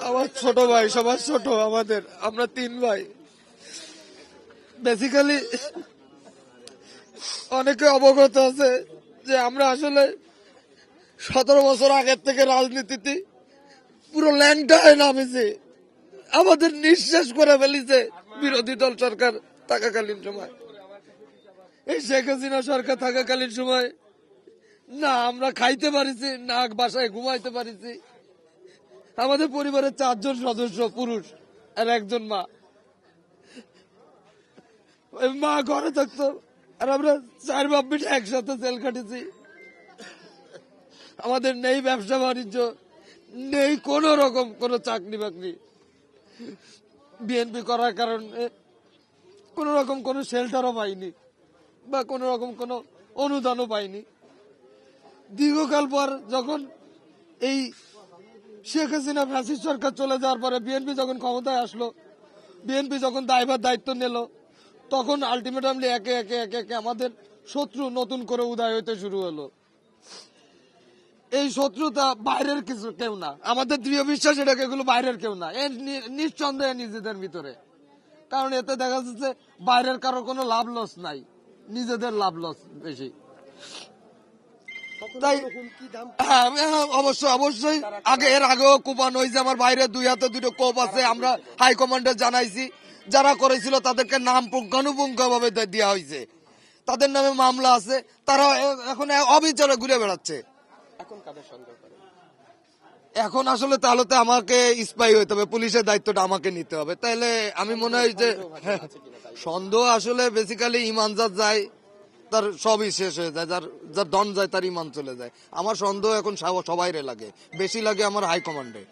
আমার ছোট ভাই, সবার ছোট আমাদের, আমরা 3 ভাই। বেসিক্যালি অনেকে অবগত আছে যে আমরা আসলে 17 বছর আগের থেকে রাজনীতিতে পুরো ল্যাংটায় নামেছে, আমাদের নিঃশেষ করে ফেলিছে বিরোধী দল সরকার থাকাকালীন সময়। এই শেখ হাসিনা সরকার থাকাকালীন সময় না আমরা খাইতে পারিছি, না বাসায় ঘুমাইতে পারিছি। আমাদের পরিবারের 4 জন সদস্য পুরুষ আর 1 জন মা। ওই মা ঘরে থাকতো আর আমরা 4 বাপ বেটা একসাথে জেল কাটেছি। আমাদের নেই ব্যবসা বাণিজ্য, নেই কোন রকম কোন চাকরি বাকরি। বিএনপি করার কারণে কোন রকম কোন শেল্টারও পাইনি বা কোন রকম কোন অনুদানও পাইনি। দীর্ঘকাল পর যখন এই শেখ হাসিনা ফ্যাসিস্ট সরকার চলে যাওয়ার পরে বিএনপি যখন ক্ষমতায় আসলো, বিএনপি যখন দায়িত্ব নিল, তখন আলটিমেটামলি একে একে একে একে আমাদের শত্রু নতুন করে উদয় হইতে শুরু হলো। এই শত্রুতা বাইরের কিছু কেউ না, আমাদের দৃঢ় বিশ্বাস এটাকে এগুলো বাইরের কেউ না, নিঃসন্দেহে নিজেদের ভিতরে। কারণ এতে দেখা যাচ্ছে বাইরের কারো কোনো লাভ লস নাই, নিজেদের লাভ লস বেশি। তাই অবশ্যই এর আগেও কোপান হয়েছে। আমার বাইরে 2 হাতে 2টো কোপ আছে, আমরা হাইকমান্ডে জানাইছি। যারা করেছিল তাদেরকে নাম পুঙ্খানুপুঙ্খ ভাবে দেওয়া হয়েছে, তাদের নামে মামলা আছে, তারা এখন অবিচারে ঘুরে বেড়াচ্ছে। এখন আসলে তাহলে তো আমাকে স্পাই হইতে হবে, পুলিশের দায়িত্বটা আমাকে নিতে হবে। তাহলে আমি মনে হয় যে সন্দেহ আসলে বেসিক্যালি ইমান যার যায় তার সবই শেষ হয়ে যায়, যার যার দন যায় তার ইমান চলে যায়। আমার সন্দেহ এখন সবাইরে লাগে, বেশি লাগে আমার হাইকমান্ডে।